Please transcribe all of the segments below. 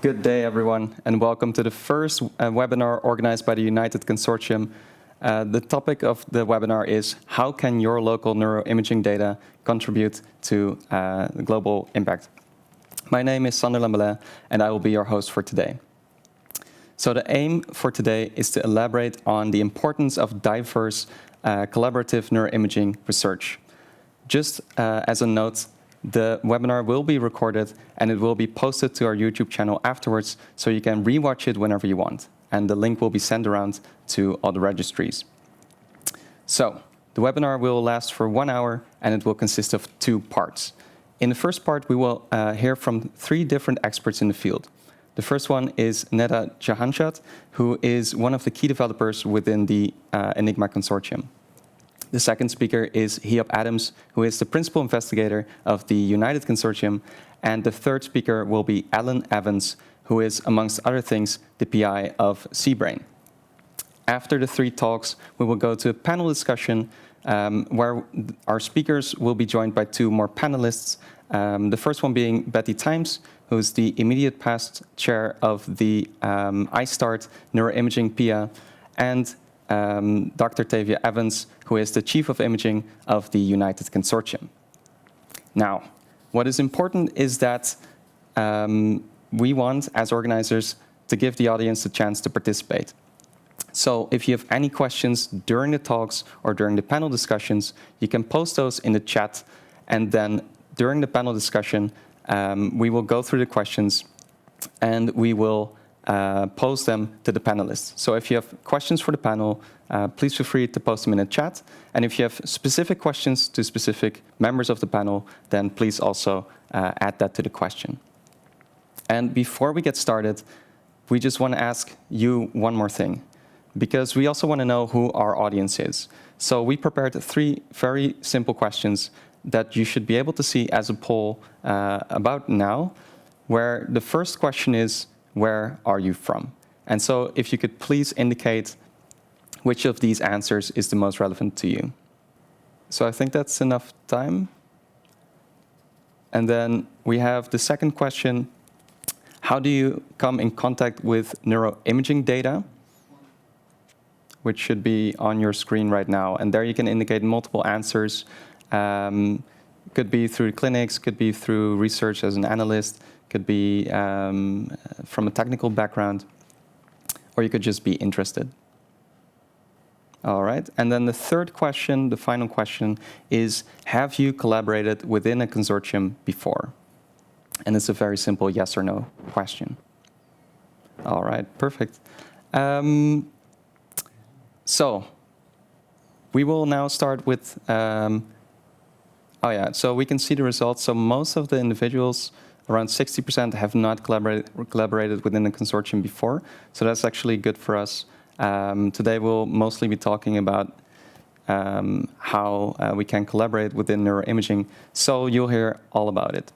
Good day, everyone, and welcome to the first webinar organized by the United Consortium. The topic of the webinar is how can your local neuroimaging data contribute to global impact? My name is Sander Lambelet, and I will be your host for today. So the aim for today is to elaborate on the importance of diverse collaborative neuroimaging research. Just as a note, the webinar will be recorded and it will be posted to our YouTube channel afterwards, so you can rewatch it whenever you want. And the link will be sent around to all the registries. So the webinar will last for 1 hour and it will consist of 2 parts. In the first part, we will hear from 3 different experts in the field. The first one is Neda Jahanshad, who is one of the key developers within the ENIGMA Consortium. The second speaker is Hieab Adams, who is the principal investigator of the United Consortium. And the third speaker will be Tavia Evans, who is, amongst other things, the PI of CBRAIN. After the 3 talks, we will go to a panel discussion where our speakers will be joined by 2 more panelists. The first one being Tijms, who's the immediate past chair of the iStart neuroimaging PIA, and Dr. Tavia Evans, who is the Chief of Imaging of the United Consortium. Now, what is important is that we want, as organizers, to give the audience the chance to participate. So if you have any questions during the talks or during the panel discussions, you can post those in the chat, and then during the panel discussion, we will go through the questions and we will pose them to the panelists. So if you have questions for the panel, please feel free to post them in the chat. And if you have specific questions to specific members of the panel, then please also add that to the question. And before we get started, we just want to ask you one more thing, because we also want to know who our audience is. So we prepared 3 very simple questions that you should be able to see as a poll about now, where the first question is, where are you from? And so if you could please indicate which of these answers is the most relevant to you. So I think that's enough time. And then we have the second question, how do you come in contact with neuroimaging data? Which should be on your screen right now. And there you can indicate multiple answers. Could be through clinics, could be through research as an analyst, could be from a technical background, or you could just be interested. All right, and then the third question, the final question, is have you collaborated within a consortium before? And it's a very simple yes or no question. All right, perfect. So we will now start with, so we can see the results. So most of the individuals, around 60%, have not collaborated within the consortium before. So that's actually good for us. Today we'll mostly be talking about how we can collaborate within neuroimaging. So you'll hear all about it.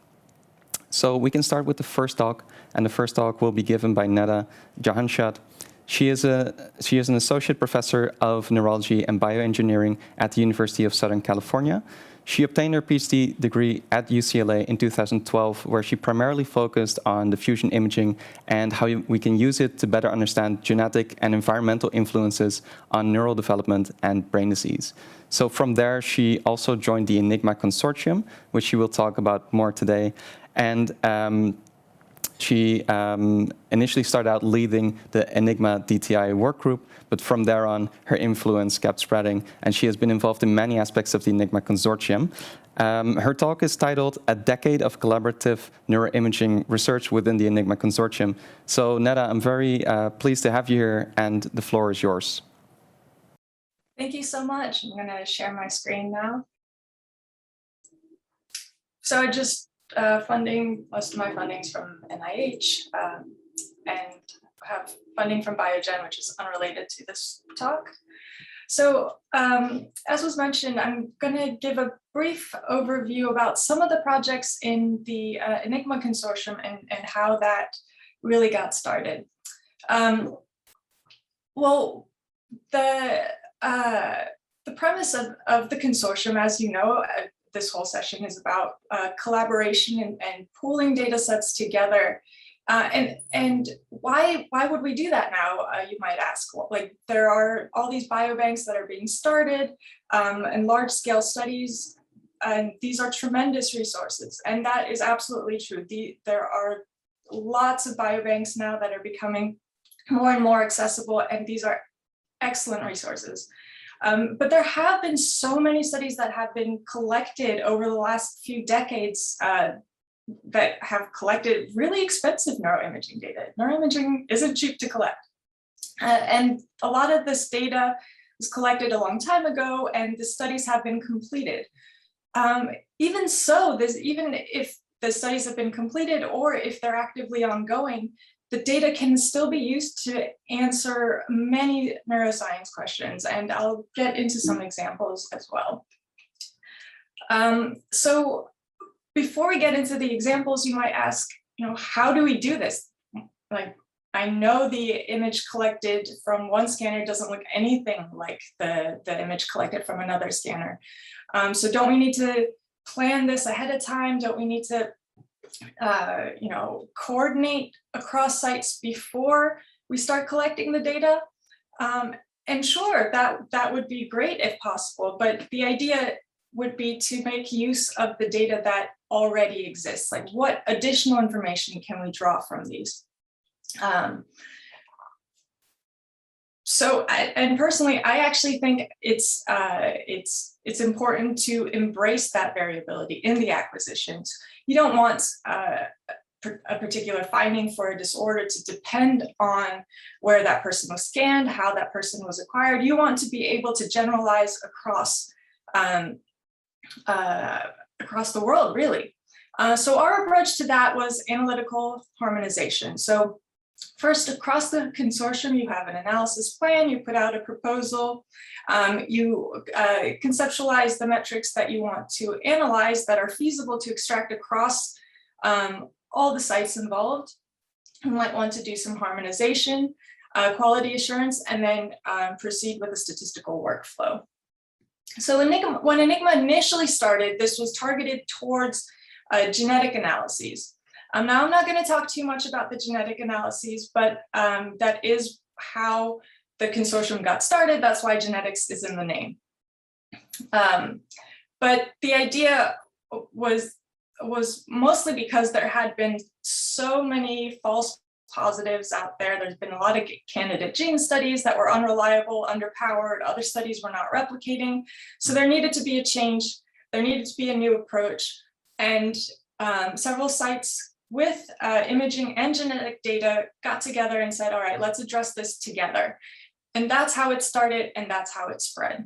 So we can start with the first talk, and the first talk will be given by Neda Jahanshad. She is an associate professor of neurology and bioengineering at the University of Southern California. She obtained her PhD degree at UCLA in 2012, where she primarily focused on diffusion imaging and how we can use it to better understand genetic and environmental influences on neural development and brain disease. So from there, she also joined the ENIGMA Consortium, which she will talk about more today. And she initially started out leading the ENIGMA DTI work group, but from there on, her influence kept spreading, and she has been involved in many aspects of the ENIGMA Consortium. Her talk is titled A Decade of Collaborative Neuroimaging Research Within the ENIGMA Consortium. So, Neda, I'm very pleased to have you here, and the floor is yours. Thank you so much. I'm going to share my screen now. So I just most of my funding's from NIH, and have funding from Biogen, which is unrelated to this talk. So as was mentioned, I'm going to give a brief overview about some of the projects in the ENIGMA Consortium and how that really got started. Well, the premise of the consortium, as you know, this whole session is about collaboration and pooling data sets together And why would we do that now? You might ask. Well, like, there are all these biobanks that are being started and large scale studies, and these are tremendous resources. And that is absolutely true. There are lots of biobanks now that are becoming more and more accessible, and these are excellent resources. But there have been so many studies that have been collected over the last few decades that have collected really expensive neuroimaging data. Neuroimaging isn't cheap to collect. And a lot of this data was collected a long time ago, and the studies have been completed. Even so, even if the studies have been completed or if they're actively ongoing, the data can still be used to answer many neuroscience questions, and I'll get into some examples as well. So before we get into the examples, you might ask, how do we do this? Like, I know the image collected from one scanner doesn't look anything like the image collected from another scanner. So don't we need to plan this ahead of time? Don't we need to coordinate across sites before we start collecting the data? And sure, that would be great if possible, but the idea would be to make use of the data that already exists. Like, what additional information can we draw from these? And personally, I actually think it's important to embrace that variability in the acquisitions. You don't want a particular finding for a disorder to depend on where that person was scanned, how that person was acquired. You want to be able to generalize across the world, really. So our approach to that was analytical harmonization. So first, across the consortium, you have an analysis plan, you put out a proposal, you conceptualize the metrics that you want to analyze that are feasible to extract across all the sites involved. You might want to do some harmonization, quality assurance, and then proceed with a statistical workflow. So when ENIGMA initially started, this was targeted towards genetic analyses. Now, I'm not going to talk too much about the genetic analyses, but that is how the consortium got started. That's why genetics is in the name. But the idea was mostly because there had been so many false positives out there. There's been a lot of candidate gene studies that were unreliable, underpowered. Other studies were not replicating. So there needed to be a change. There needed to be a new approach. And several sites with imaging and genetic data got together and said, all right, let's address this together. And that's how it started, and that's how it spread.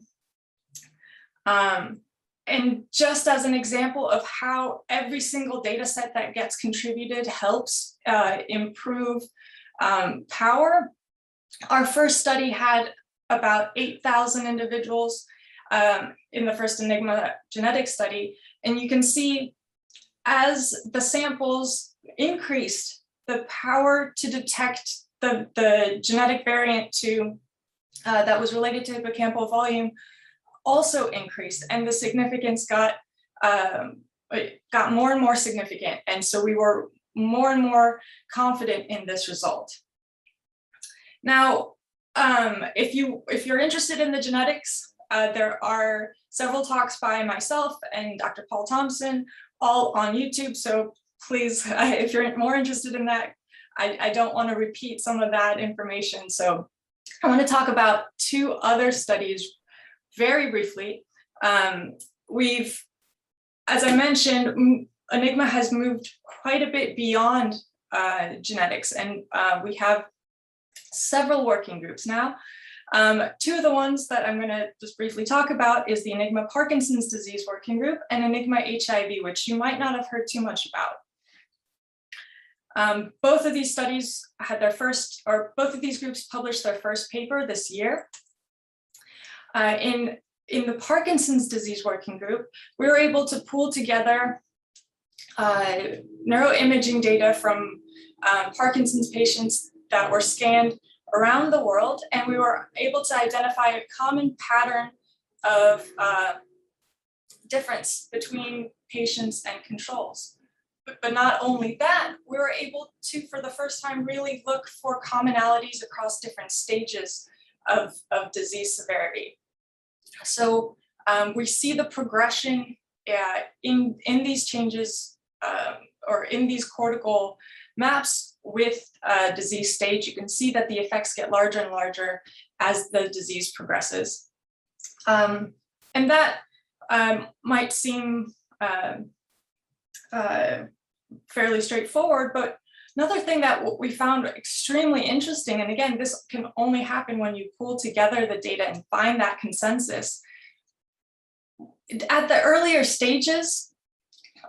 And just as an example of how every single data set that gets contributed helps improve power, our first study had about 8,000 individuals in the first ENIGMA genetic study. And you can see as the samples increased, the power to detect the genetic variant that was related to hippocampal volume also increased, and the significance got more and more significant. And so we were more and more confident in this result. Now, if you're interested in the genetics, there are several talks by myself and Dr. Paul Thompson, all on YouTube. So please, if you're more interested in that, I don't want to repeat some of that information. So I want to talk about two other studies very briefly. As I mentioned, ENIGMA has moved quite a bit beyond genetics, and we have several working groups now. Two of the ones that I'm going to just briefly talk about is the ENIGMA Parkinson's disease working group and ENIGMA HIV, which you might not have heard too much about. Both of these studies had both of these groups published their first paper this year. In the Parkinson's disease working group, we were able to pool together neuroimaging data from Parkinson's patients that were scanned around the world, and we were able to identify a common pattern of difference between patients and controls. But not only that, we we were able to, for the first time, really look for commonalities across different stages of disease severity. So we see the progression in these changes or in these cortical maps with disease stage. You can see that the effects get larger and larger as the disease progresses. And that might seem fairly straightforward, but another thing that we found extremely interesting, and again, this can only happen when you pull together the data and find that consensus. At the earlier stages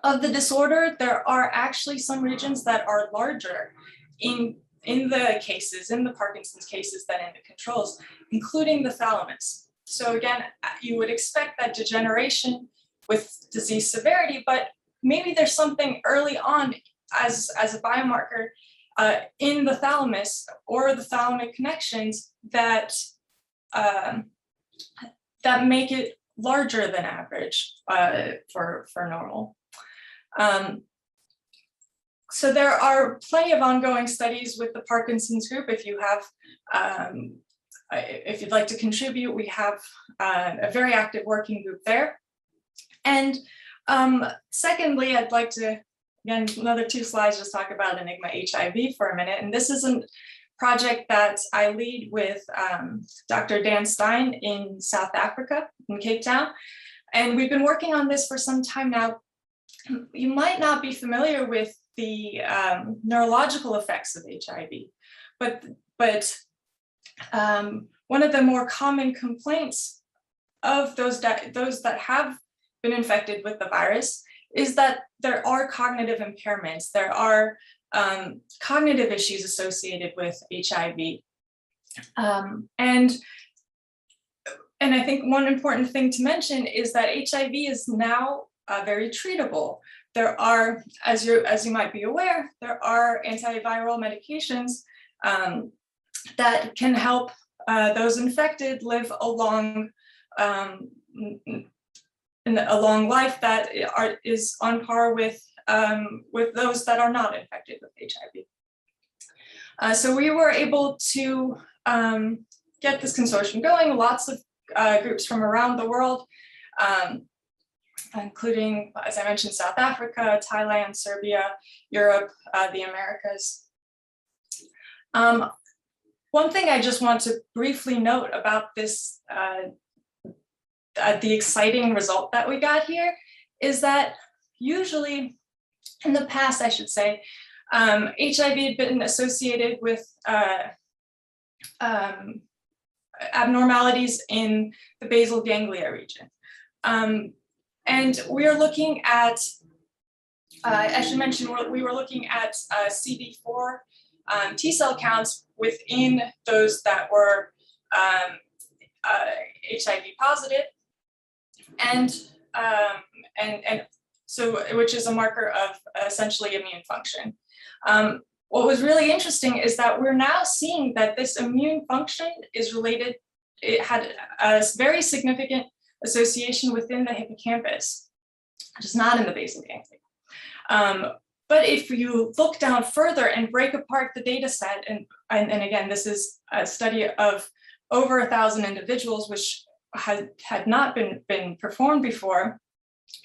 of the disorder, there are actually some regions that are larger in the cases, in the Parkinson's cases, than in the controls, including the thalamus. So again, you would expect that degeneration with disease severity, but maybe there's something early on as a biomarker in the thalamus or the thalamic connections that that make it larger than average for normal. So there are plenty of ongoing studies with the Parkinson's group. If you have, if you'd like to contribute, we have a very active working group there. And secondly, I'd like to, again, another 2 slides, just talk about ENIGMA HIV for a minute. And this is a project that I lead with Dr. Dan Stein in South Africa, in Cape Town. And we've been working on this for some time now. You might not be familiar with the neurological effects of HIV, but one of the more common complaints of those that have been infected with the virus is that there are cognitive impairments. There are cognitive issues associated with HIV. And I think one important thing to mention is that HIV is now very treatable. There are, as you might be aware, there are antiviral medications that can help those infected live a long life that is on par with those that are not infected with HIV. So we were able to get this consortium going. Lots of groups from around the world, including, as I mentioned, South Africa, Thailand, Serbia, Europe, the Americas. One thing I just want to briefly note about this, the exciting result that we got here, is that usually, in the past, I should say, HIV had been associated with abnormalities in the basal ganglia region. And we are looking at, I should mention, we were looking at CD4 T cell counts within those that were HIV positive, and so, which is a marker of essentially immune function. What was really interesting is that we're now seeing that this immune function is related, it had a very significant association within the hippocampus, which is not in the basal ganglia. But if you look down further and break apart the data set, and again, this is a study of over 1,000 individuals, which had not been performed before,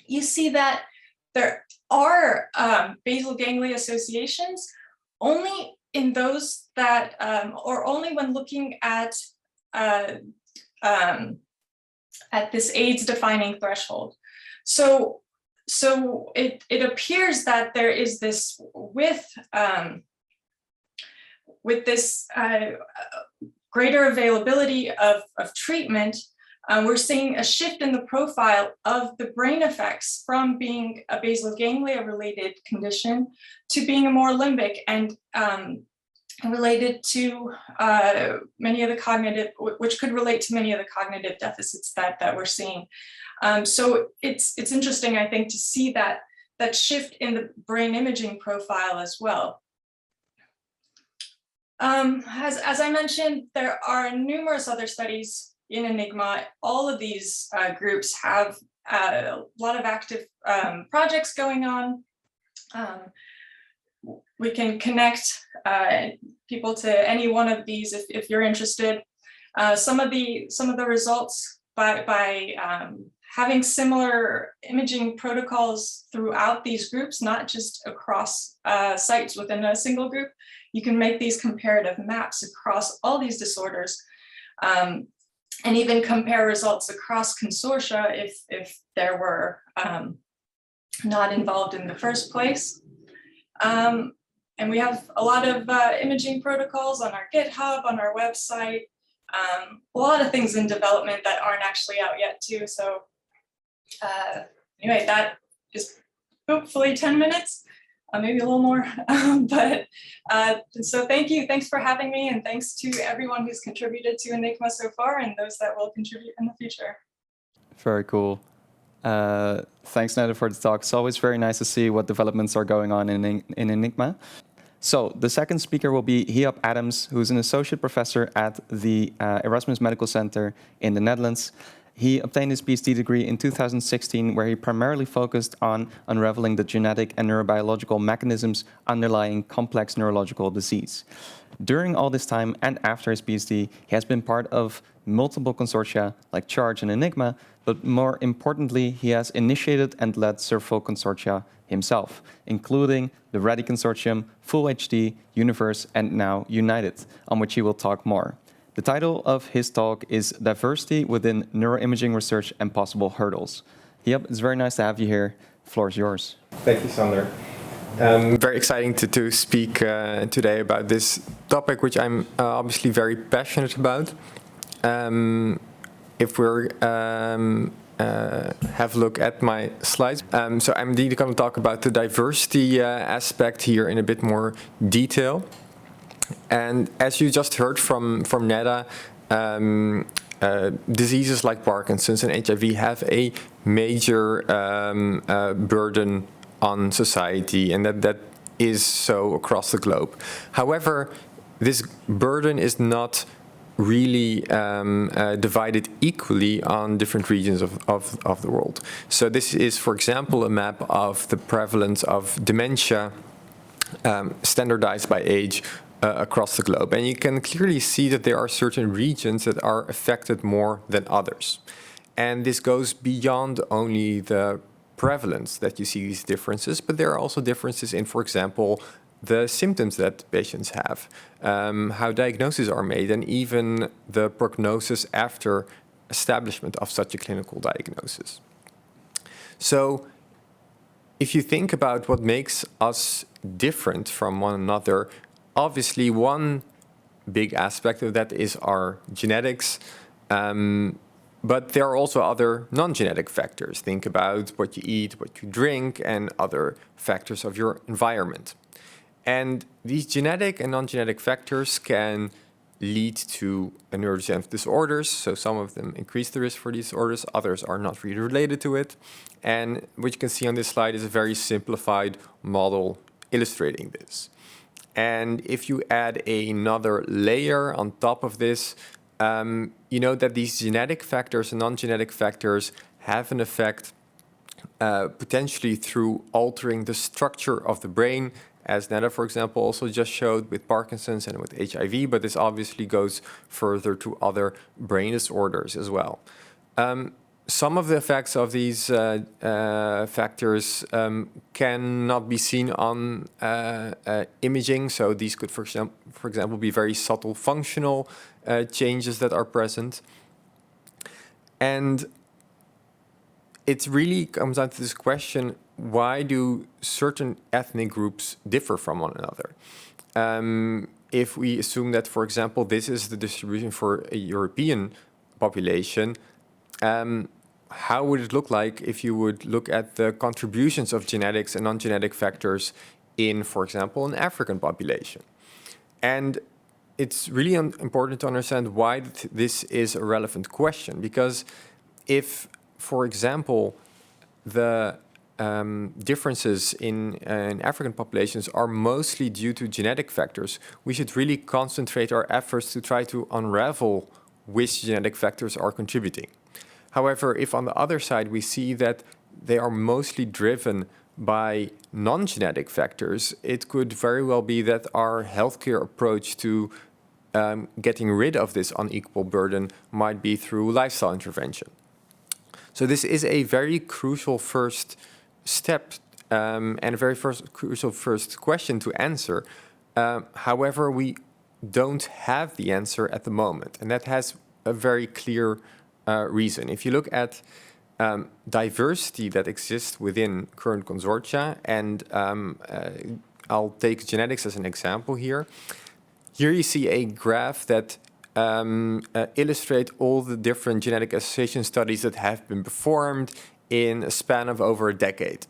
you see that there are basal ganglia associations only in those that, or only when looking at this AIDS defining threshold. So it appears that there is this, with this greater availability of treatment, we're seeing a shift in the profile of the brain effects from being a basal ganglia related condition to being a more limbic and related to many of the cognitive, which could relate to many of the cognitive deficits that we're seeing. So it's interesting, I think, to see that shift in the brain imaging profile as well. As I mentioned, there are numerous other studies in ENIGMA. All of these groups have a lot of active projects going on. we can connect people to any one of these if you're interested. Some of the results by having similar imaging protocols throughout these groups, not just across sites within a single group, you can make these comparative maps across all these disorders, and even compare results across consortia if there were not involved in the first place. And we have a lot of imaging protocols on our GitHub, on our website, a lot of things in development that aren't actually out yet too. So anyway, that is hopefully 10 minutes, maybe a little more. So thank you. Thanks for having me. And thanks to everyone who's contributed to ENIGMA so far and those that will contribute in the future. Very cool. Thanks, Neda, for the talk. It's always very nice to see what developments are going on in ENIGMA. So the second speaker will be Hieab Adams, who's an associate professor at the Erasmus Medical Center in the Netherlands. He obtained his PhD degree in 2016, where he primarily focused on unraveling the genetic and neurobiological mechanisms underlying complex neurological disease. During all this time and after his PhD, he has been part of multiple consortia like CHARGE and ENIGMA, but more importantly, he has initiated and led several consortia himself, including the READY Consortium, Full HD, Universe, and now United, on which he will talk more. The title of his talk is Diversity Within Neuroimaging Research and Possible Hurdles. Yep, it's very nice to have you here. The floor is yours. Thank you, Sander. Very exciting to speak today about this topic, which I'm obviously very passionate about. If we're have a look at my slides. So I'm indeed going to talk about the diversity aspect here in a bit more detail. And as you just heard from Neda, diseases like Parkinson's and HIV have a major burden on society, and that is so across the globe. However, this burden is not really divided equally on different regions of the world. So this is, for example, a map of the prevalence of dementia standardized by age across the globe. And you can clearly see that there are certain regions that are affected more than others. And this goes beyond only the prevalence that you see these differences, but there are also differences in, for example, the symptoms that patients have, how diagnoses are made, and even the prognosis after establishment of such a clinical diagnosis. So if you think about what makes us different from one another, obviously one big aspect of that is our genetics, but there are also other non-genetic factors. Think about what you eat, what you drink, and other factors of your environment. And these genetic and non-genetic factors can lead to neurodegenerative disorders. So some of them increase the risk for these disorders, others are not really related to it. And what you can see on this slide is a very simplified model illustrating this. And if you add another layer on top of this, you know that these genetic factors and non-genetic factors have an effect potentially through altering the structure of the brain, as Neda, for example, also just showed with Parkinson's and with HIV, but this obviously goes further to other brain disorders as well. Some of the effects of these factors cannot be seen on imaging, so these could, for example, be very subtle functional changes that are present. And it really comes down to this question, why do certain ethnic groups differ from one another? If we assume that, for example, this is the distribution for a European population, how would it look like if you would look at the contributions of genetics and non-genetic factors in, for example, an African population? And it's really important to understand why this is a relevant question, because if, for example, the differences in African populations are mostly due to genetic factors, we should really concentrate our efforts to try to unravel which genetic factors are contributing. However, if on the other side we see that they are mostly driven by non-genetic factors, it could very well be that our healthcare approach to getting rid of this unequal burden might be through lifestyle intervention. So this is a very crucial first step and a very crucial first question to answer. However, we don't have the answer at the moment, and that has a very clear reason. If you look at diversity that exists within current consortia, and I'll take genetics as an example here. Here you see a graph that illustrates all the different genetic association studies that have been performed in a span of over a decade.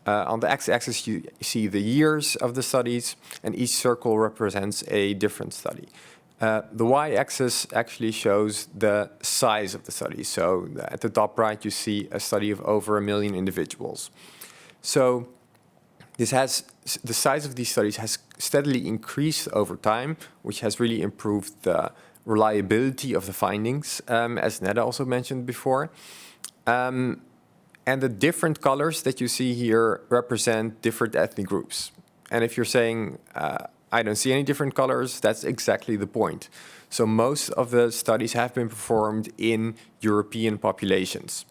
On the x-axis, you see the years of the studies, and each circle represents a different study. The y-axis actually shows the size of the study. So at the top right, you see a study of over 1 million individuals. So the size of these studies has steadily increased over time, which has really improved the reliability of the findings, as Neda also mentioned before. And the different colors that you see here represent different ethnic groups. And if you're saying, I don't see any different colors, that's exactly the point. So most of the studies have been performed in European populations.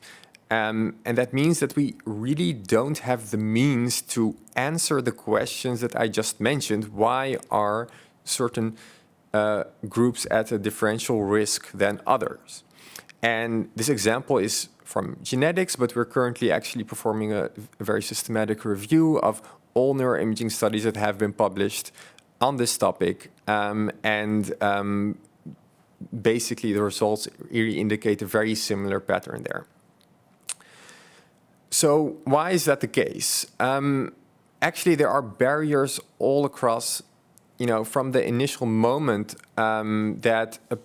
And that means that we really don't have the means to answer the questions that I just mentioned. Why are certain groups at a differential risk than others? And this example is from genetics, but we're currently actually performing a very systematic review of all neuroimaging studies that have been published on this topic. Basically, the results really indicate a very similar pattern there. So why is that the case? Actually, there are barriers all across, from the initial moment that a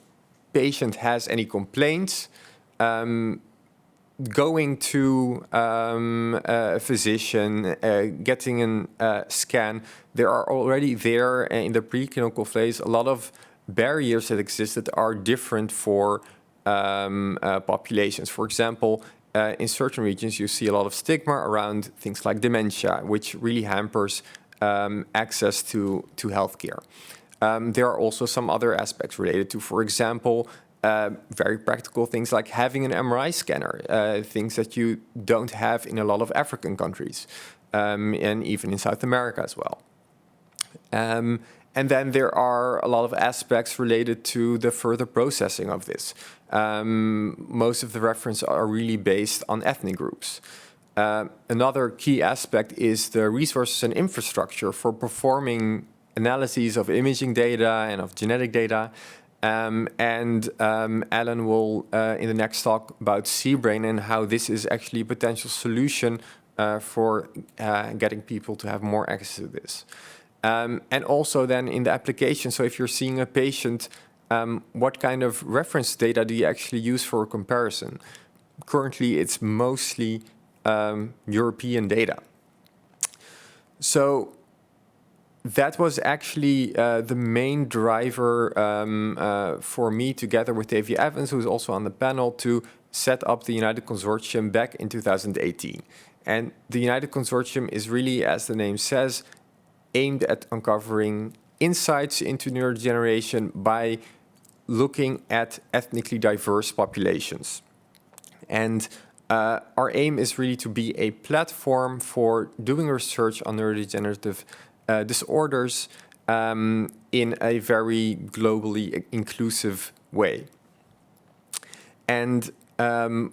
patient has any complaints, going to a physician, getting a scan. There are already there in the preclinical phase a lot of barriers that exist that are different for populations. For example, in certain regions, you see a lot of stigma around things like dementia, which really hampers access to healthcare. There are also some other aspects related to, for example, very practical things like having an MRI scanner, things that you don't have in a lot of African countries, and even in South America as well. And then there are a lot of aspects related to the further processing of this. Most of the references are really based on ethnic groups. Another key aspect is the resources and infrastructure for performing analyses of imaging data and of genetic data. Alan will, in the next talk, about CBRAIN and how this is actually a potential solution for getting people to have more access to this. And also then in the application, so if you're seeing a patient, what kind of reference data do you actually use for a comparison? Currently, it's mostly European data. So that was actually the main driver for me, together with Tavia Evans, who's also on the panel, to set up the United Consortium back in 2018. And the United Consortium is really, as the name says, aimed at uncovering insights into neurodegeneration by looking at ethnically diverse populations. And our aim is really to be a platform for doing research on neurodegenerative disorders in a very globally inclusive way. And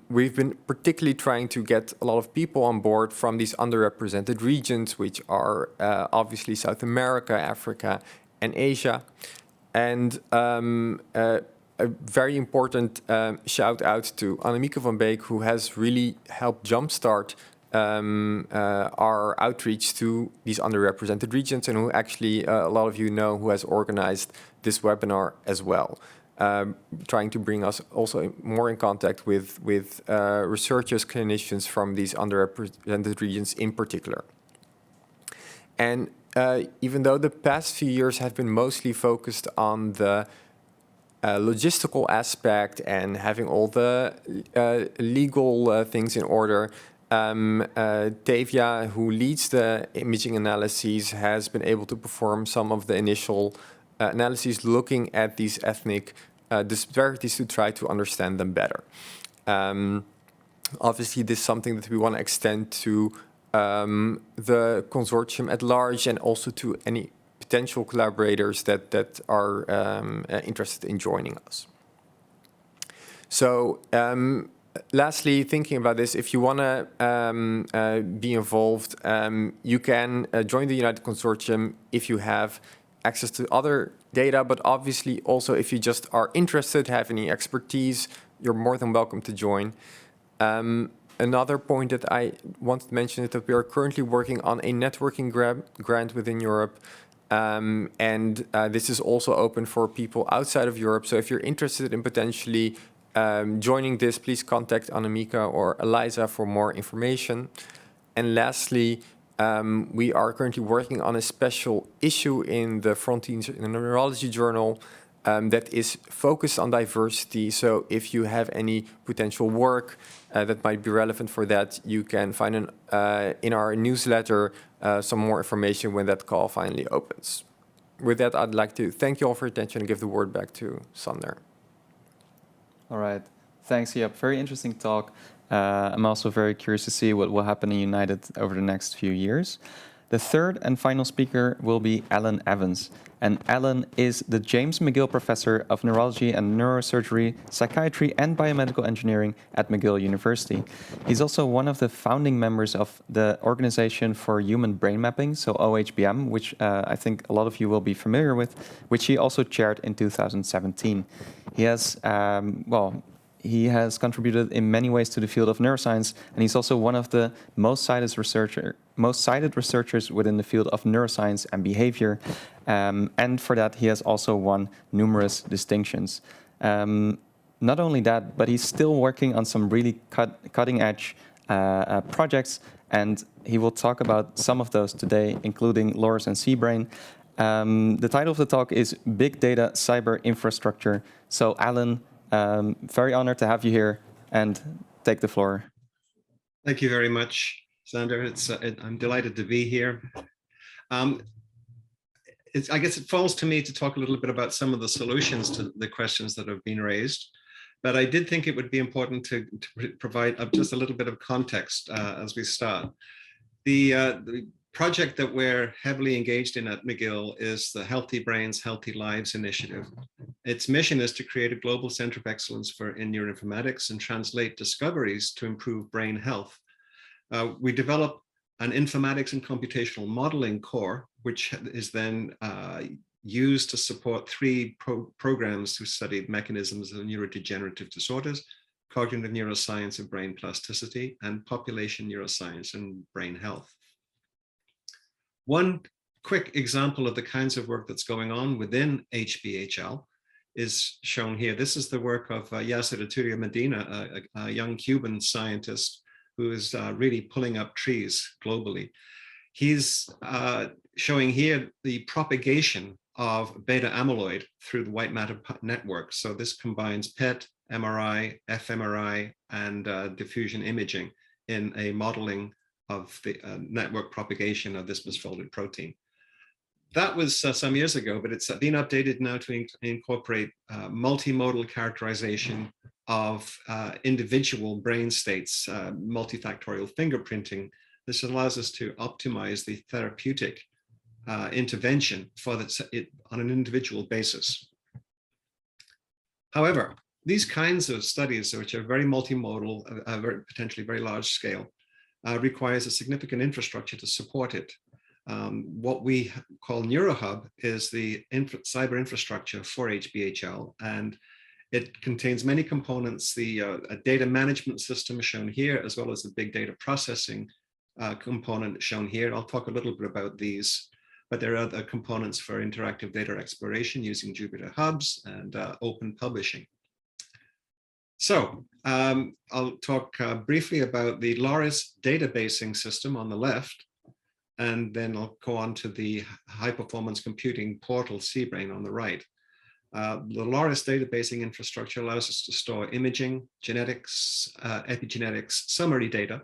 we've been particularly trying to get a lot of people on board from these underrepresented regions, which are obviously South America, Africa, and Asia. And a very important shout out to Annemieke van Beek, who has really helped jumpstart our outreach to these underrepresented regions, and who actually, a lot of you know, who has organized this webinar as well. Trying to bring us also more in contact with researchers, clinicians from these underrepresented regions in particular. And even though the past few years have been mostly focused on the logistical aspect and having all the legal things in order, Tavia, who leads the imaging analyses, has been able to perform some of the initial analyses looking at these ethnic disparities to try to understand them better. Obviously, this is something that we want to extend to the consortium at large and also to any potential collaborators that are interested in joining us. So lastly, thinking about this, if you want to be involved, you can join the United Consortium if you have access to other data, but obviously also if you just are interested, have any expertise, you're more than welcome to join. Another point that I wanted to mention is that we are currently working on a networking grant within Europe, and this is also open for people outside of Europe. So if you're interested in potentially joining this, please contact Annemieke or Eliza for more information. And lastly, we are currently working on a special issue in the Frontiers in the Neurology Journal that is focused on diversity. So if you have any potential work that might be relevant for that, you can find in our newsletter some more information when that call finally opens. With that, I'd like to thank you all for your attention and give the word back to Sander. All right. Thanks, Hieab. Very interesting talk. I'm also very curious to see what will happen in United over the next few years. The third and final speaker will be Alan Evans. And Alan is the James McGill Professor of Neurology and Neurosurgery, Psychiatry and Biomedical Engineering at McGill University. He's also one of the founding members of the Organization for Human Brain Mapping, so OHBM, which I think a lot of you will be familiar with, which he also chaired in 2017. He has, he has contributed in many ways to the field of neuroscience, and he's also one of the most cited researchers within the field of neuroscience and behavior. And for that, he has also won numerous distinctions. Not only that, but he's still working on some really cutting-edge projects, and he will talk about some of those today, including LoRa's and CBRAIN. The title of the talk is Big Data Cyber Infrastructure. So, Alan, very honored to have you here, and take the floor. Thank you very much, Sander. I'm delighted to be here. I guess it falls to me to talk a little bit about some of the solutions to the questions that have been raised, but I did think it would be important to provide just a little bit of context as we start. The project that we're heavily engaged in at McGill is the Healthy Brains, Healthy Lives initiative. Its mission is to create a global center of excellence in neuroinformatics and translate discoveries to improve brain health. We develop an informatics and computational modeling core, which is then used to support three programs to study mechanisms of neurodegenerative disorders, cognitive neuroscience and brain plasticity, and population neuroscience and brain health. One quick example of the kinds of work that's going on within HBHL is shown here. This is the work of Yasser Aturia Medina, a young Cuban scientist who is really pulling up trees globally. He's showing here the propagation of beta amyloid through the white matter network. So this combines PET, MRI, fMRI, and diffusion imaging in a modeling of the network propagation of this misfolded protein. That was some years ago, but it's been updated now to incorporate multimodal characterization of individual brain states, multifactorial fingerprinting. This allows us to optimize the therapeutic intervention for on an individual basis. However, these kinds of studies, which are very multimodal, potentially very large scale, requires a significant infrastructure to support it. What we call NeuroHub is the cyber infrastructure for HBHL, and it contains many components, a data management system shown here, as well as the big data processing component shown here. I'll talk a little bit about these, but there are other components for interactive data exploration using Jupyter Hubs and open publishing. So I'll talk briefly about the LoRa's databasing system on the left, and then I'll go on to the high performance computing portal CBRAIN on the right. The LoRa's databasing infrastructure allows us to store imaging, genetics, epigenetics, summary data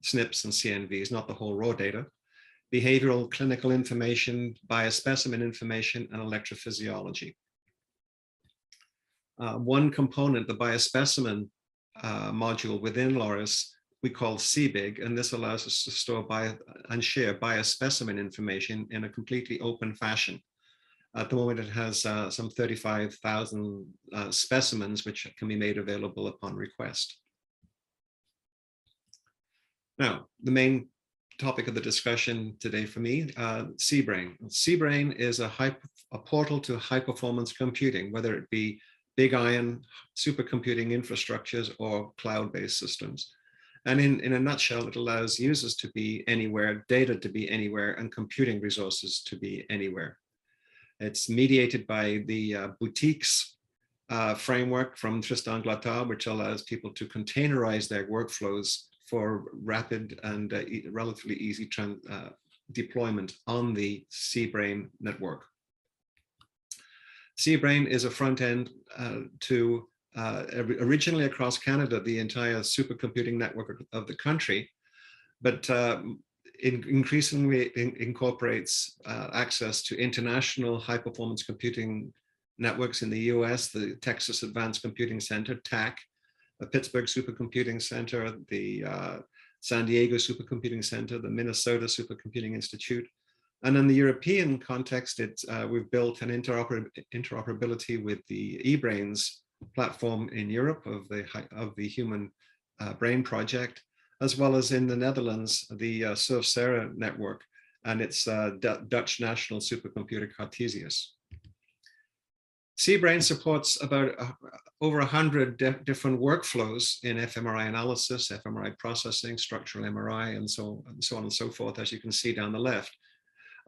SNPs and CNVs, not the whole raw data, behavioral clinical information, biospecimen information, and electrophysiology. One component, the biospecimen module within LORIS, we call CBIG, and this allows us to store and share biospecimen information in a completely open fashion. At the moment, it has some 35,000 specimens which can be made available upon request. Now, the main topic of the discussion today for me, CBRAIN. CBRAIN is a portal to high-performance computing, whether it be big iron supercomputing infrastructures or cloud-based systems. And in a nutshell, it allows users to be anywhere, data to be anywhere, and computing resources to be anywhere. It's mediated by the boutiques framework from Tristan Glattard, which allows people to containerize their workflows for rapid and relatively easy deployment on the CBRAIN network. CBRAIN is a front end to originally across Canada, the entire supercomputing network of the country, but increasingly incorporates access to international high-performance computing networks in the US, the Texas Advanced Computing Center, TAC, the Pittsburgh Supercomputing Center, the San Diego Supercomputing Center, the Minnesota Supercomputing Institute. And in the European context, we've built an interoperability with the eBrains platform in Europe of the Human Brain Project, as well as in the Netherlands, the Surfsera network and its Dutch national supercomputer Cartesius. CBRAIN supports about over 100 different workflows in fMRI analysis, fMRI processing, structural MRI, and so on and so forth, as you can see down the left.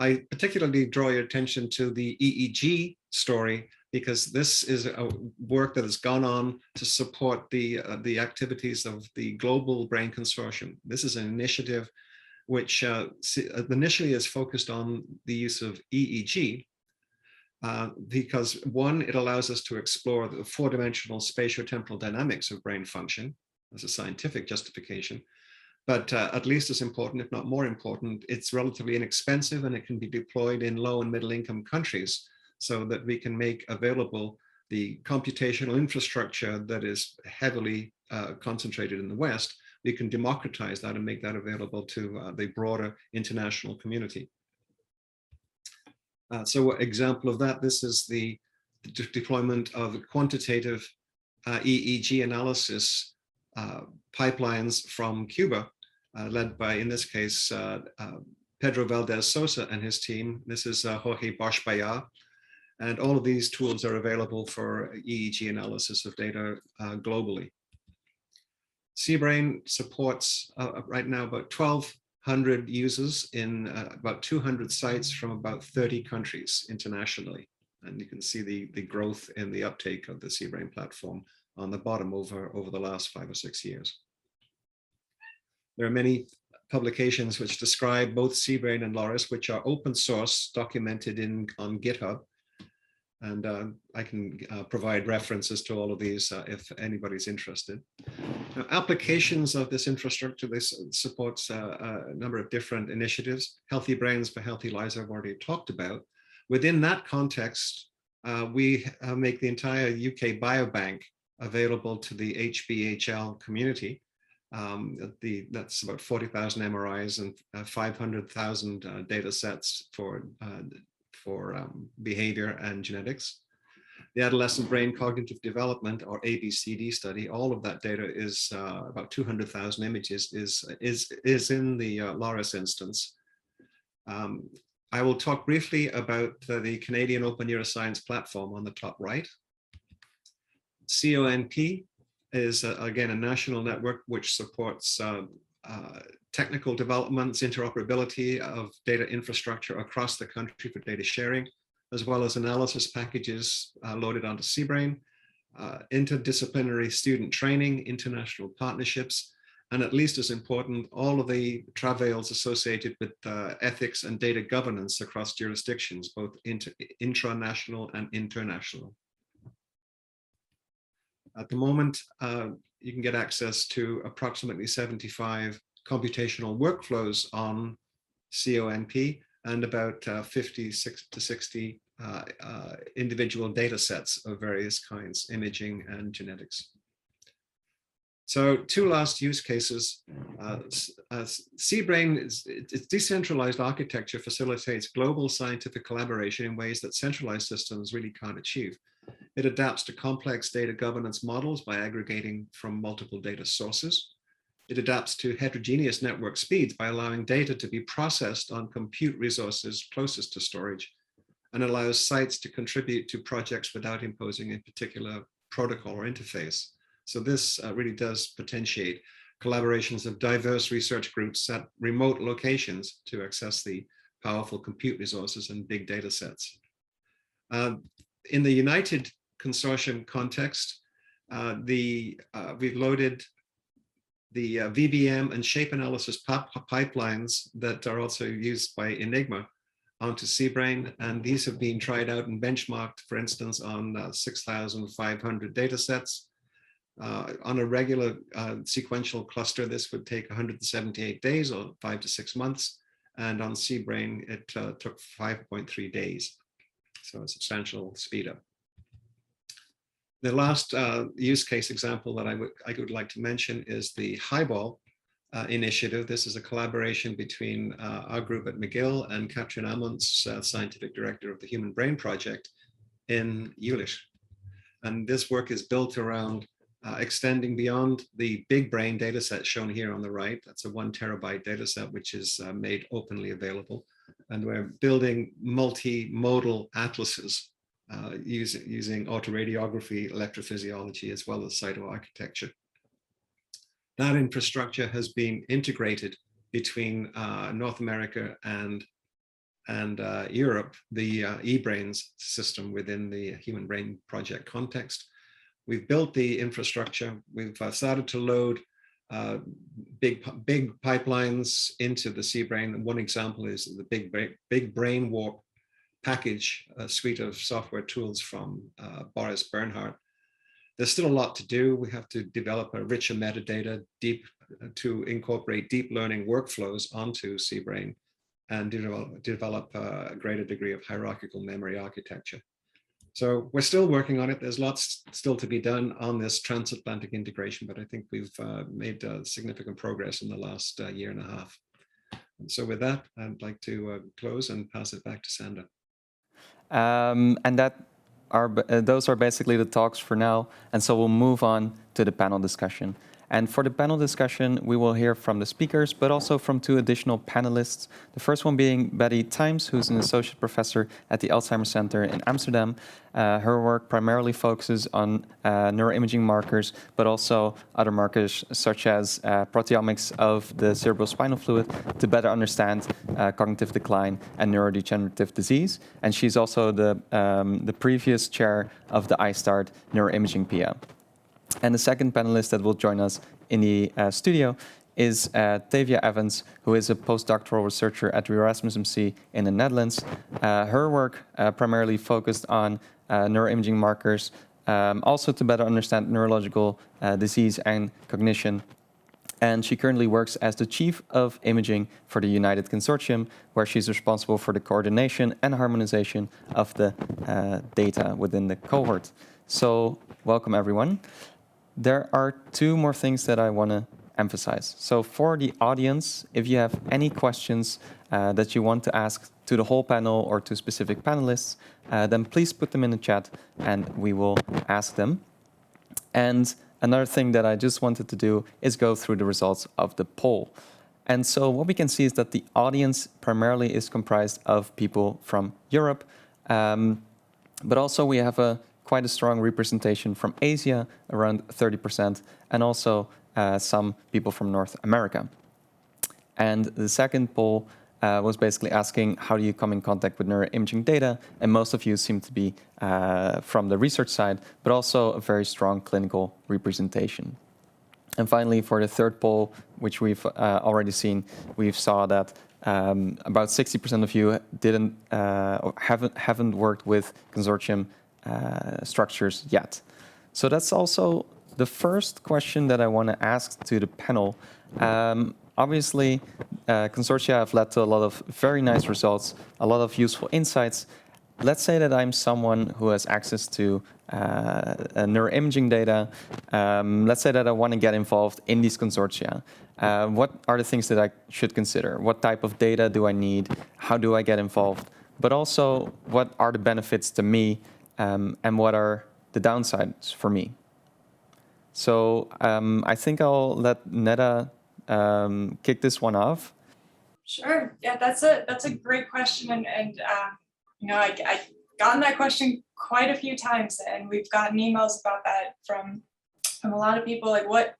I particularly draw your attention to the EEG story, because this is a work that has gone on to support the activities of the Global Brain Consortium. This is an initiative which initially is focused on the use of EEG, because one, it allows us to explore the four-dimensional spatiotemporal dynamics of brain function as a scientific justification. But at least as important, if not more important, it's relatively inexpensive and it can be deployed in low and middle income countries so that we can make available the computational infrastructure that is heavily concentrated in the West. We can democratize that and make that available to the broader international community. So an example of that, this is the deployment of quantitative EEG analysis pipelines from Cuba, led by, in this case, Pedro Valdez Sosa and his team. This is Jorge Bosch-Bayar. And all of these tools are available for EEG analysis of data globally. CBRAIN supports right now about 1,200 users in about 200 sites from about 30 countries internationally. And you can see the growth in the uptake of the CBRAIN platform on the bottom over the last 5 or 6 years. There are many publications which describe both CBRAIN and LORIS, which are open source, documented on GitHub. And I can provide references to all of these if anybody's interested. Now, applications of this infrastructure, this supports a number of different initiatives. Healthy Brains for Healthy Lives I've already talked about. Within that context, we make the entire UK Biobank available to the HBHL community. That's about 40,000 MRIs and 500,000 data sets for behavior and genetics. The Adolescent Brain Cognitive Development, or ABCD study, all of that data is about 200,000 images is in the LORIS instance. I will talk briefly about the Canadian Open Neuroscience Platform on the top right. CONP is, again, a national network which supports technical developments, interoperability of data infrastructure across the country for data sharing, as well as analysis packages loaded onto CBRAIN, interdisciplinary student training, international partnerships, and at least as important, all of the travails associated with ethics and data governance across jurisdictions, both intranational and international. At the moment, you can get access to approximately 75 computational workflows on CONP and about 56 to 60 individual data sets of various kinds, imaging and genetics. So 2 last use cases. CBRAIN, its decentralized architecture facilitates global scientific collaboration in ways that centralized systems really can't achieve. It adapts to complex data governance models by aggregating from multiple data sources. It adapts to heterogeneous network speeds by allowing data to be processed on compute resources closest to storage, and allows sites to contribute to projects without imposing a particular protocol or interface. So this really does potentiate collaborations of diverse research groups at remote locations to access the powerful compute resources and big data sets. In the United Consortium context, we've loaded the VBM and shape analysis pipelines that are also used by ENIGMA onto CBRAIN, and these have been tried out and benchmarked, for instance, on 6,500 data sets. On a regular sequential cluster, this would take 178 days or 5 to 6 months, and on CBRAIN, it took 5.3 days, so a substantial speed up. The last use case example that I would like to mention is the Highball initiative. This is a collaboration between our group at McGill and Katrin Amonts, scientific director of the Human Brain Project in Jülich. And this work is built around extending beyond the big brain data set shown here on the right. That's a 1 terabyte data set, which is made openly available. And we're building multimodal atlases using autoradiography, electrophysiology, as well as cytoarchitecture. That infrastructure has been integrated between North America and Europe, the eBrains system within the Human Brain Project context. We've built the infrastructure. We've started to load big pipelines into the CBRAIN. One example is the big Brain Warp package, a suite of software tools from Boris Bernhardt. There's still a lot to do. We have to develop a richer metadata to incorporate deep learning workflows onto CBRAIN and develop a greater degree of hierarchical memory architecture. So we're still working on it. There's lots still to be done on this transatlantic integration, but I think we've made significant progress in the last year and a half. And so with that, I'd like to close and pass it back to Sandra. Those are basically the talks for now. And so we'll move on to the panel discussion. And for the panel discussion, we will hear from the speakers, but also from 2 additional panelists. The first one being Betty Tijms, who's an associate professor at the Alzheimer's Center in Amsterdam. Her work primarily focuses on neuroimaging markers, but also other markers such as proteomics of the cerebrospinal fluid to better understand cognitive decline and neurodegenerative disease. And she's also the previous chair of the iStart neuroimaging PIA. And the second panelist that will join us in the studio is Tavia Evans, who is a postdoctoral researcher at the Erasmus MC in the Netherlands. Her work primarily focused on neuroimaging markers, also to better understand neurological disease and cognition. And she currently works as the Chief of Imaging for the United Consortium, where she's responsible for the coordination and harmonization of the data within the cohort. So welcome, everyone. There are 2 more things that I want to emphasize. So for the audience, if you have any questions that you want to ask to the whole panel or to specific panelists, then please put them in the chat and we will ask them. And another thing that I just wanted to do is go through the results of the poll. And so what we can see is that the audience primarily is comprised of people from Europe, but also we have quite a strong representation from Asia, around 30%, and also some people from North America. And the second poll was basically asking, how do you come in contact with neuroimaging data? And most of you seem to be from the research side, but also a very strong clinical representation. And finally, for the third poll, which we've already seen, we saw that about 60% of you haven't worked with consortium structures yet. So that's also the first question that I want to ask to the panel. Obviously, consortia have led to a lot of very nice results, a lot of useful insights. Let's say that I'm someone who has access to neuroimaging data. Let's say that I want to get involved in these consortia. What are the things that I should consider? What type of data do I need? How do I get involved? But also, what are the benefits to me, and what are the downsides for me? So I think I'll let Neda kick this one off. Sure. Yeah, that's a great question, and you know, I've gotten that question quite a few times, and we've gotten emails about that from a lot of people. Like, what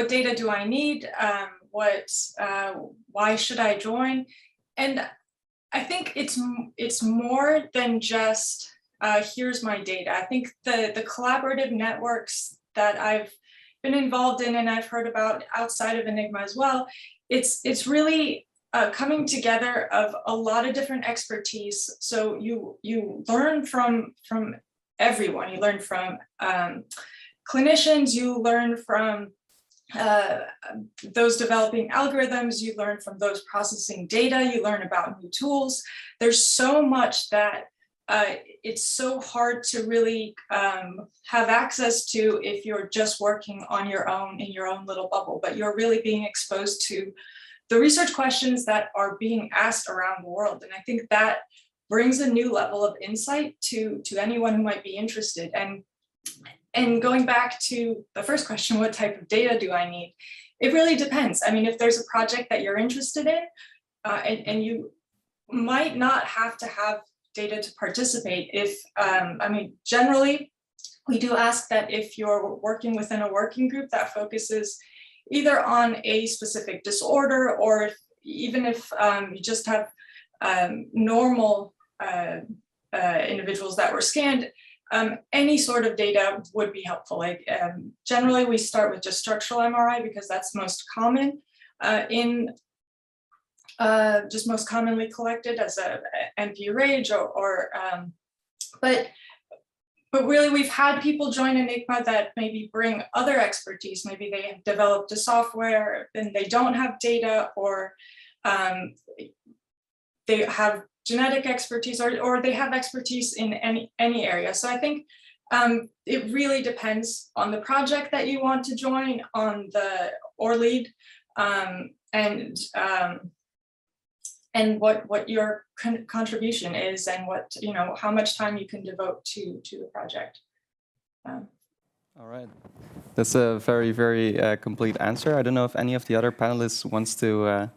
data do I need? Why should I join? And I think it's more than just here's my data. I think the collaborative networks that I've been involved in and I've heard about outside of ENIGMA as well, it's really coming together of a lot of different expertise. So you learn from everyone. You learn from clinicians. You learn from those developing algorithms. You learn from those processing data. You learn about new tools. There's so much that it's so hard to really have access to if you're just working on your own in your own little bubble, but you're really being exposed to the research questions that are being asked around the world. And I think that brings a new level of insight to anyone who might be interested. And going back to the first question, what type of data do I need? It really depends. I mean, if there's a project that you're interested in, and you might not have to have data to participate. I mean, generally, we do ask that if you're working within a working group that focuses either on a specific disorder, or even if you just have normal individuals that were scanned, any sort of data would be helpful. Like generally, we start with just structural MRI because that's most common just most commonly collected as a NP-RAGE but really we've had people join ENIGMA that maybe bring other expertise. Maybe they have developed a software and they don't have data, or they have genetic expertise, or they have expertise in any area. So I think it really depends on the project that you want to join on or lead, and what your contribution is, and what, you know, how much time you can devote to the project. All right, that's a very, very complete answer. I don't know if any of the other panelists wants to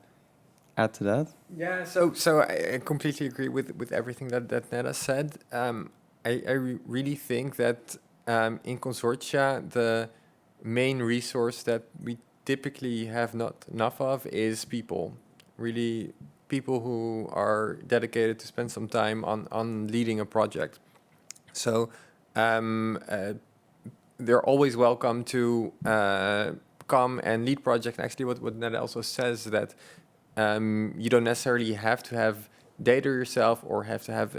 add to that. Yeah, so I completely agree with everything that Neda said. I really think that in consortia, the main resource that we typically have not enough of is people. Really, people who are dedicated to spend some time on leading a project. So they're always welcome to come and lead project. Actually, what Neda also says that you don't necessarily have to have data yourself or have to have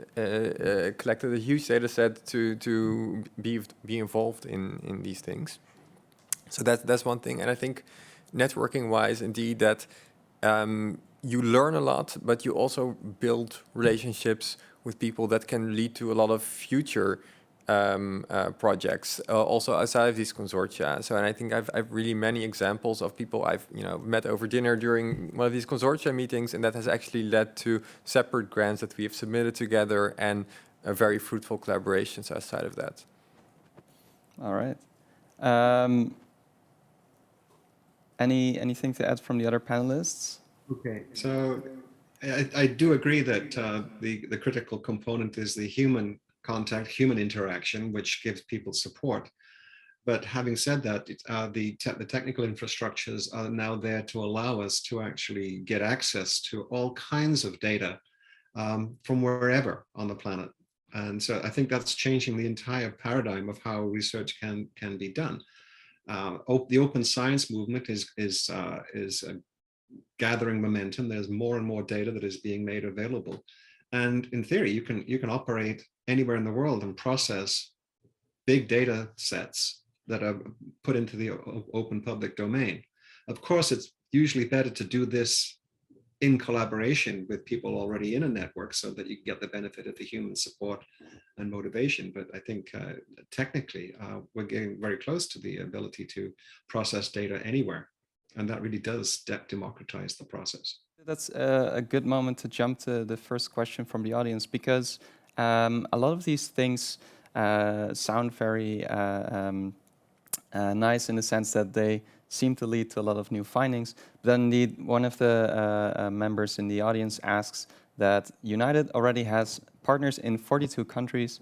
collected a huge data set to be involved in these things. So that's one thing. And I think networking wise, indeed, that you learn a lot, but you also build relationships with people that can lead to a lot of future projects, also outside of these consortia. So, and I think I've really many examples of people I've met over dinner during one of these consortia meetings, and that has actually led to separate grants that we have submitted together and a very fruitful collaborations outside of that. All right. Anything to add from the other panelists? Okay, so I do agree that the critical component is the human contact, human interaction, which gives people support. But having said that, the technical infrastructures are now there to allow us to actually get access to all kinds of data from wherever on the planet. And so I think that's changing the entire paradigm of how research can be done. The open science movement is gathering momentum. There's more and more data that is being made available. And in theory, you can operate anywhere in the world and process big data sets that are put into the open public domain. Of course, it's usually better to do this in collaboration with people already in a network so that you get the benefit of the human support and motivation. But I think technically we're getting very close to the ability to process data anywhere. And that really does democratize the process. That's a good moment to jump to the first question from the audience, because a lot of these things sound very nice in the sense that they seem to lead to a lot of new findings. But then indeed, one of the members in the audience asks that United already has partners in 42 countries.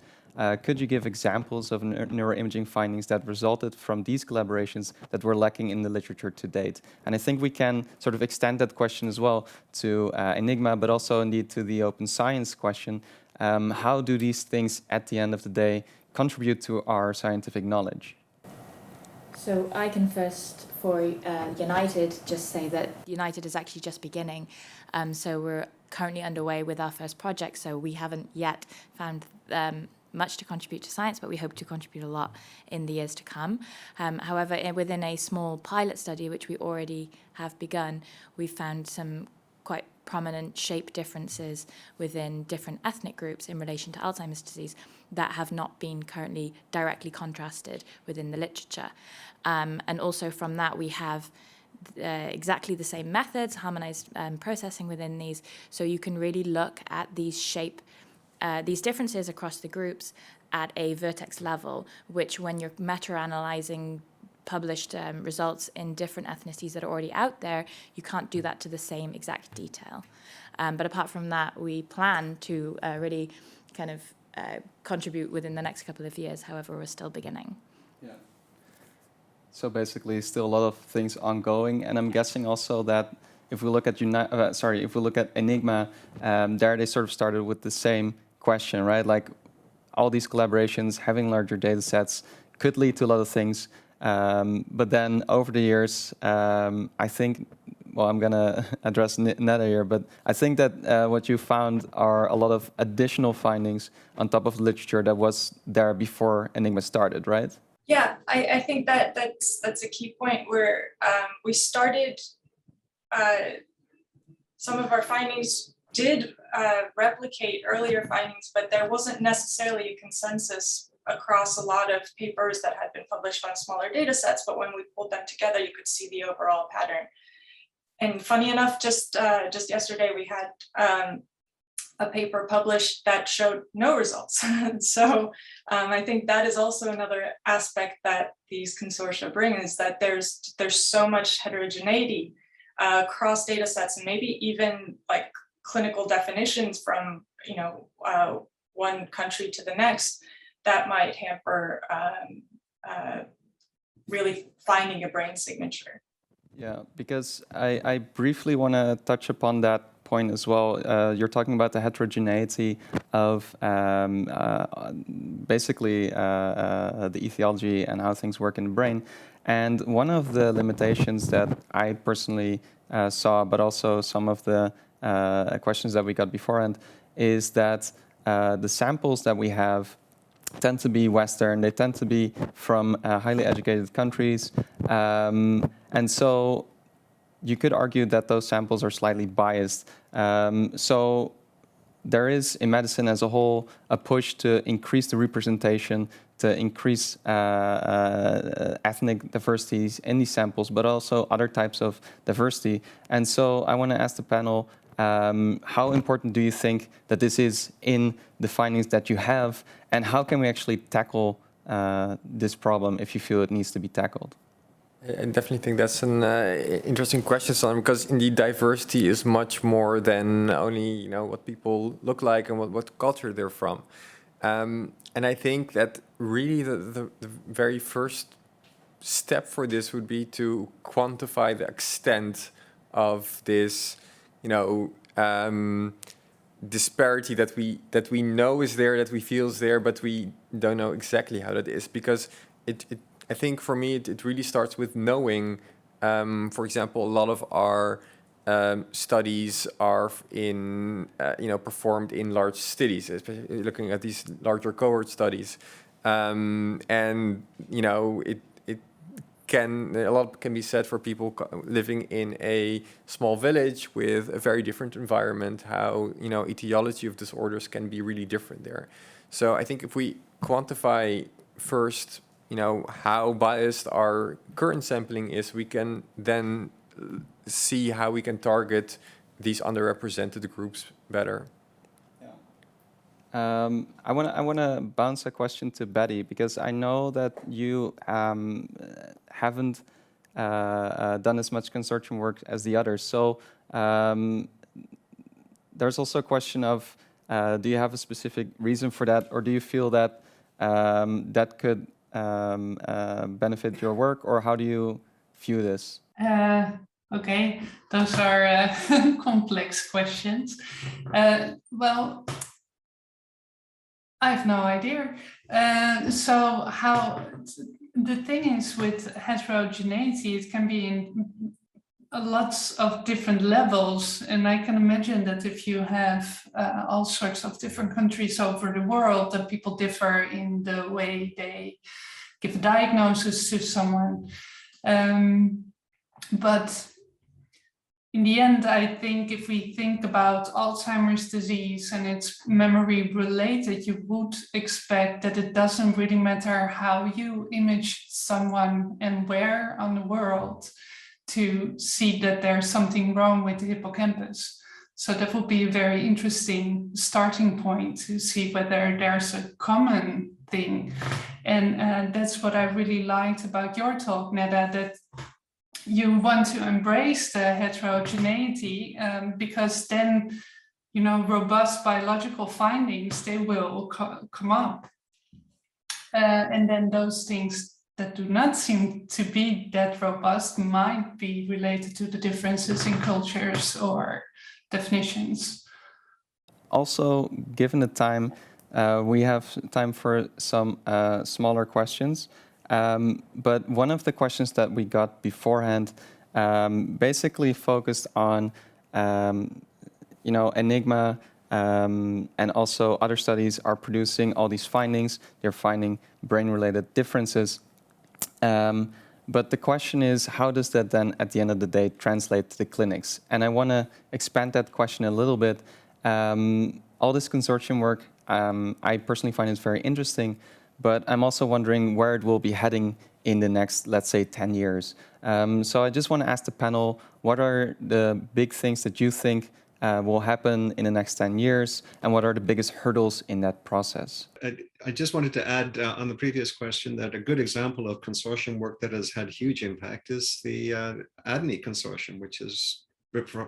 Could you give examples of neuroimaging findings that resulted from these collaborations that were lacking in the literature to date? And I think we can sort of extend that question as well to ENIGMA, but also indeed to the open science question. How do these things at the end of the day contribute to our scientific knowledge? So I can first, for United, just say that United is actually just beginning. So we're currently underway with our first project, so we haven't yet found much to contribute to science, but we hope to contribute a lot in the years to come. However, within a small pilot study, which we already have begun, we found some quite prominent shape differences within different ethnic groups in relation to Alzheimer's disease that have not been currently directly contrasted within the literature. And also from that, we have exactly the same methods, harmonized processing within these, so you can really look at these differences across the groups at a vertex level, which when you're meta-analyzing published results in different ethnicities that are already out there, you can't do that to the same exact detail. But apart from that, we plan to really kind of contribute within the next couple of years. However, we're still beginning. Yeah. So basically, still a lot of things ongoing, and I'm guessing also that if we look at if we look at ENIGMA, there they sort of started with the same question, right? Like all these collaborations, having larger data sets could lead to a lot of things. But then over the years, I think, well, I'm going to address Neda here, but I think that what you found are a lot of additional findings on top of the literature that was there before ENIGMA started, right? Yeah, I think that's a key point where we started, some of our findings did replicate earlier findings, but there wasn't necessarily a consensus across a lot of papers that had been published on smaller data sets, but when we pulled them together, you could see the overall pattern. And funny enough, just yesterday we had a paper published that showed no results. So I think that is also another aspect that these consortia bring, is that there's so much heterogeneity across data sets, and maybe even like clinical definitions from one country to the next, that might hamper really finding a brain signature. Yeah, because I briefly want to touch upon that point as well. You're talking about the heterogeneity of basically the etiology and how things work in the brain. And one of the limitations that I personally saw, but also some of the questions that we got beforehand, is that the samples that we have tend to be Western. They tend to be from highly educated countries. And so you could argue that those samples are slightly biased. So there is, in medicine as a whole, a push to increase the representation, to increase ethnic diversities in these samples, but also other types of diversity. And so I want to ask the panel, how important do you think that this is in the findings that you have, and how can we actually tackle this problem if you feel it needs to be tackled? I definitely think that's an interesting question, Sam, because indeed diversity is much more than only what people look like and what culture they're from. And I think that really the very first step for this would be to quantify the extent of this disparity that we know is there, that we feel is there, but we don't know exactly how that is, because I think for me it really starts with knowing. For example, a lot of our studies are in performed in large cities, especially looking at these larger cohort studies, and it a lot can be said for people living in a small village with a very different environment, how, etiology of disorders can be really different there. So I think if we quantify first, how biased our current sampling is, we can then see how we can target these underrepresented groups better. I want to bounce a question to Betty, because I know that you haven't done as much consortium work as the others. So there's also a question of, do you have a specific reason for that, or do you feel that that could benefit your work, or how do you view this? Okay, those are complex questions. Well, I have no idea. So how the thing is with heterogeneity, it can be in lots of different levels. And I can imagine that if you have all sorts of different countries over the world, that people differ in the way they give a diagnosis to someone. But in the end, I think if we think about Alzheimer's disease and it's memory related, you would expect that it doesn't really matter how you image someone and where on the world to see that there's something wrong with the hippocampus. So that would be a very interesting starting point to see whether there's a common thing. And that's what I really liked about your talk, Neda, that you want to embrace the heterogeneity because then, robust biological findings, they will come up. And then those things that do not seem to be that robust might be related to the differences in cultures or definitions. Also, given the time, we have time for some smaller questions. But one of the questions that we got beforehand basically focused on, ENIGMA and also other studies are producing all these findings. They're finding brain-related differences. But the question is, how does that then, at the end of the day, translate to the clinics? And I want to expand that question a little bit. All this consortium work, I personally find it very interesting. But I'm also wondering where it will be heading in the next, let's say, 10 years. So I just want to ask the panel, what are the big things that you think will happen in the next 10 years, and what are the biggest hurdles in that process? I just wanted to add on the previous question that a good example of consortium work that has had huge impact is the ENIGMA Consortium, which has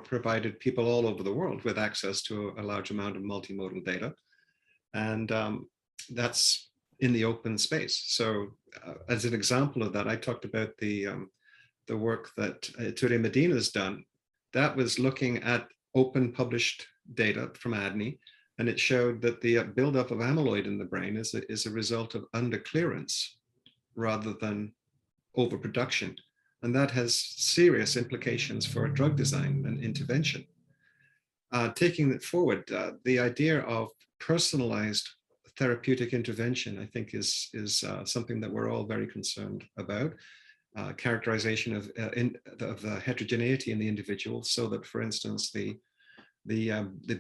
provided people all over the world with access to a large amount of multimodal data. And that's in the open space. So as an example of that, I talked about the work that Tavia Medina has done. That was looking at open published data from ENIGMA, and it showed that the buildup of amyloid in the brain is a result of underclearance rather than overproduction. And that has serious implications for drug design and intervention. Taking it forward, the idea of personalized therapeutic intervention, I think, is something that we're all very concerned about. Characterization of the heterogeneity in the individual, so that, for instance, the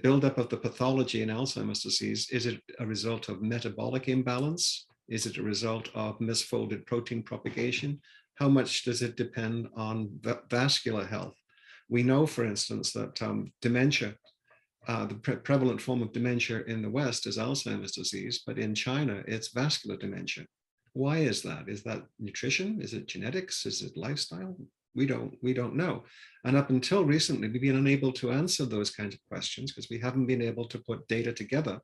buildup of the pathology in Alzheimer's disease, is it a result of metabolic imbalance? Is it a result of misfolded protein propagation? How much does it depend on vascular health? We know, for instance, that dementia, the prevalent form of dementia in the West is Alzheimer's disease, but in China, it's vascular dementia. Why is that? Is that nutrition? Is it genetics? Is it lifestyle? We don't know. And up until recently, we've been unable to answer those kinds of questions because we haven't been able to put data together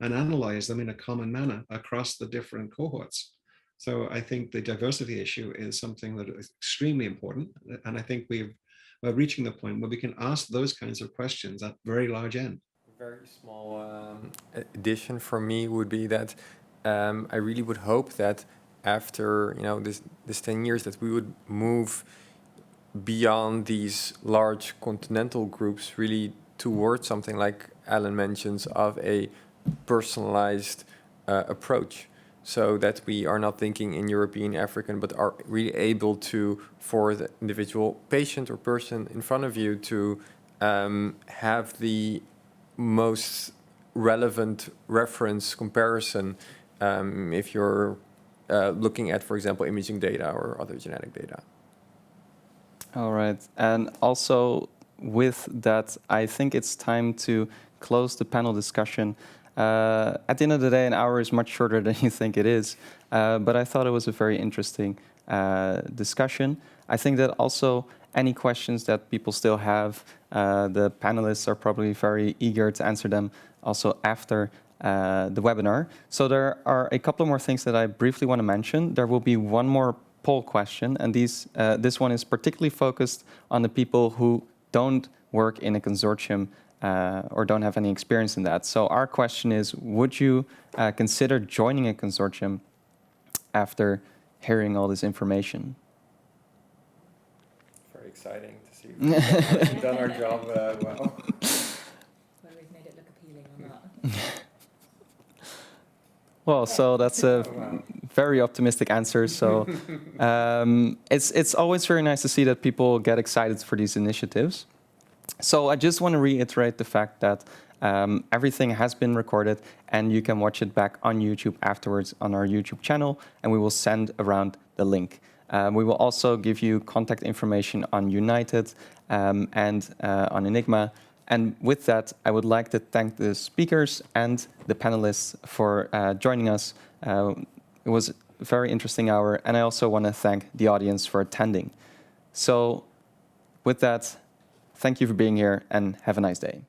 and analyze them in a common manner across the different cohorts. So I think the diversity issue is something that is extremely important. And I think we're reaching the point where we can ask those kinds of questions at very large end. A very small addition for me would be that I really would hope that after this 10 years that we would move beyond these large continental groups really towards something like Alan mentions of a personalized approach. so that we are not thinking in European, African, but are really able to, for the individual patient or person in front of you, to have the most relevant reference comparison if you're looking at, for example, imaging data or other genetic data. All right. And also with that, I think it's time to close the panel discussion. At the end of the day, an hour is much shorter than you think it is, but I thought it was a very interesting discussion. I think that also any questions that people still have, the panelists are probably very eager to answer them also after the webinar. So there are a couple more things that I briefly want to mention. There will be one more poll question, and this one is particularly focused on the people who don't work in a consortium or don't have any experience in that. So our question is, would you consider joining a consortium after hearing all this information? Very exciting to see we've done our job well. Whether we've made it look appealing or not. Well, so that's a very optimistic answer. So it's always very nice to see that people get excited for these initiatives. So I just want to reiterate the fact that everything has been recorded and you can watch it back on YouTube afterwards on our YouTube channel, and we will send around the link. We will also give you contact information on United and on ENIGMA. And with that, I would like to thank the speakers and the panelists for joining us. It was a very interesting hour, and I also want to thank the audience for attending. So with that, thank you for being here, and have a nice day.